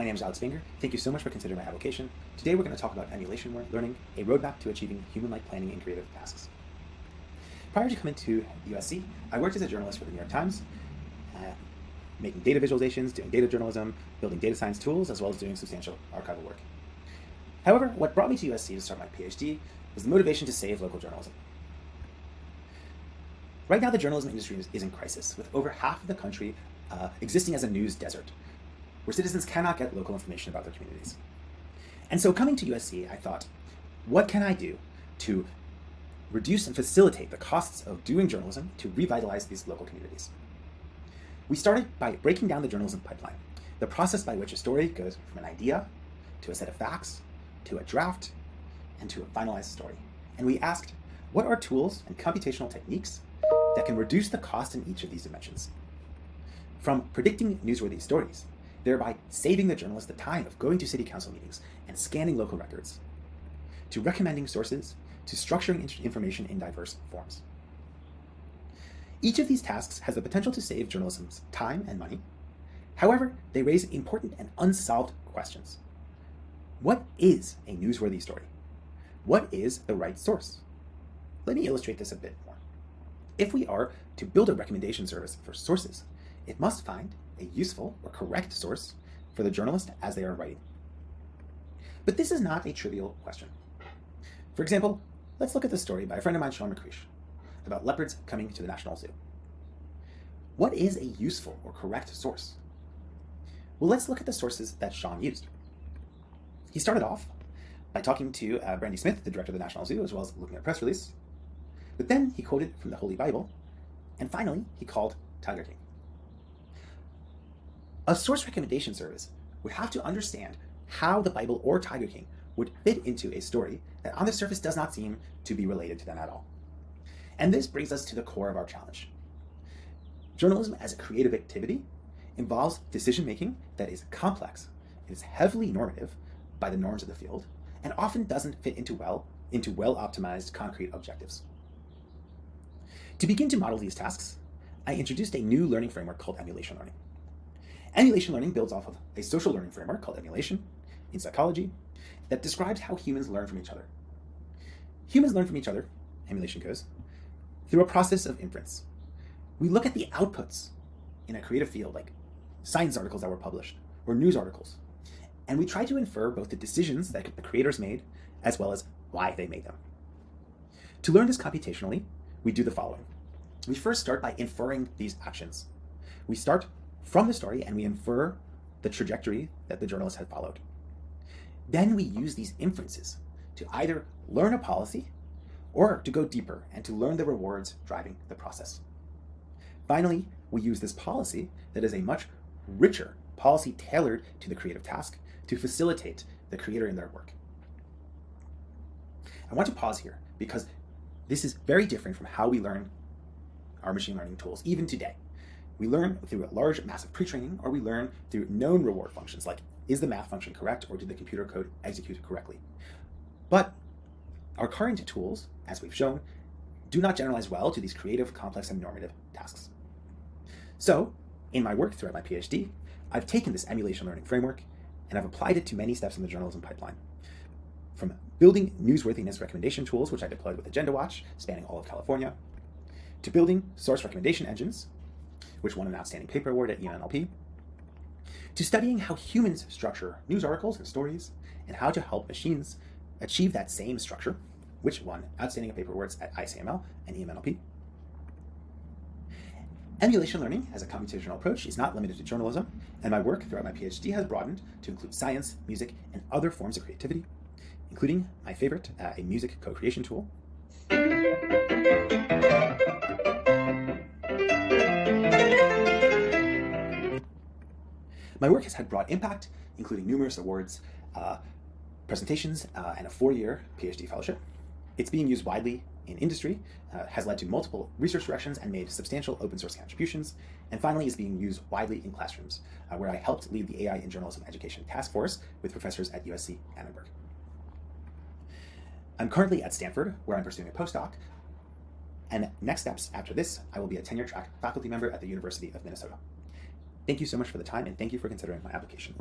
my name is Spangher. Thank you so much for considering my application. Today we're going to talk about emulation learning, a roadmap to achieving human-like planning in creative tasks. Prior to coming to USC, I worked as a journalist for the New York Times, making data visualizations, doing data journalism, building data science tools, as well as doing substantial archival work. However, what brought me to USC to start my PhD was the motivation to save local journalism. Right now, the journalism industry is in crisis, with over half of the country existing as a news desert, where citizens cannot get local information about their communities. And so coming to USC, I thought, what can I do to reduce and facilitate the costs of doing journalism to revitalize these local communities? We started by breaking down the journalism pipeline, the process by which a story goes from an idea to a set of facts, to a draft, and to a finalized story. And we asked, what are tools and computational techniques that can reduce the cost in each of these dimensions? From predicting newsworthy stories, thereby saving the journalist the time of going to city council meetings and scanning local records, to recommending sources, to structuring information in diverse forms. Each of these tasks has the potential to save journalism's time and money. However, they raise important and unsolved questions. What is a newsworthy story? What is the right source? Let me illustrate this a bit more. If we are to build a recommendation service for sources, it must find a useful or correct source for the journalist as they are writing. But this is not a trivial question. For example, let's look at the story by a friend of mine, Sean McCreesh, about leopards coming to the National Zoo. What is a useful or correct source? Well, let's look at the sources that Sean used. He started off by talking to Brandy Smith, the director of the National Zoo, as well as looking at a press release. But then he quoted from the Holy Bible, and finally he called Tiger King. A source recommendation service would have to understand how the Bible or Tiger King would fit into a story that on the surface does not seem to be related to them at all. And this brings us to the core of our challenge. Journalism as a creative activity involves decision-making that is complex, it is heavily normative by the norms of the field, and often doesn't fit into well-optimized concrete objectives. To begin to model these tasks, I introduced a new learning framework called emulation learning. Emulation learning builds off of a social learning framework called emulation in psychology that describes how humans learn from each other. Humans learn from each other, emulation goes, through a process of inference. We look at the outputs in a creative field like science articles that were published or news articles, and we try to infer both the decisions that the creators made as well as why they made them. To learn this computationally, we do the following. We first start by inferring these actions. We start from the story and we infer the trajectory that the journalist had followed. Then we use these inferences to either learn a policy or to go deeper and to learn the rewards driving the process. Finally, we use this policy that is a much richer policy tailored to the creative task to facilitate the creator in their work. I want to pause here because this is very different from how we learn our machine learning tools, even today. We learn through a large, massive pre-training, or we learn through known reward functions, like is the math function correct, or did the computer code execute correctly? But our current tools, as we've shown, do not generalize well to these creative, complex, and normative tasks. So, in my work throughout my PhD, I've taken this emulation learning framework and I've applied it to many steps in the journalism pipeline. From building newsworthiness recommendation tools, which I deployed with Agenda Watch, spanning all of California, to building source recommendation engines, which won an outstanding paper award at ENLP, to studying how humans structure news articles and stories, and how to help machines achieve that same structure, which won outstanding paper awards at ICML and EMNLP. Emulation learning as a computational approach is not limited to journalism, and my work throughout my PhD has broadened to include science, music, and other forms of creativity, including my favorite, a music co-creation tool. My work has had broad impact, including numerous awards, presentations, and a 4-year PhD fellowship. It's being used widely in industry, has led to multiple research directions and made substantial open source contributions, and finally is being used widely in classrooms, where I helped lead the AI in Journalism Education Task Force with professors at USC Annenberg. I'm currently at Stanford, where I'm pursuing a postdoc, and next steps after this, I will be a tenure track faculty member at the University of Minnesota. Thank you so much for the time, and thank you for considering my application.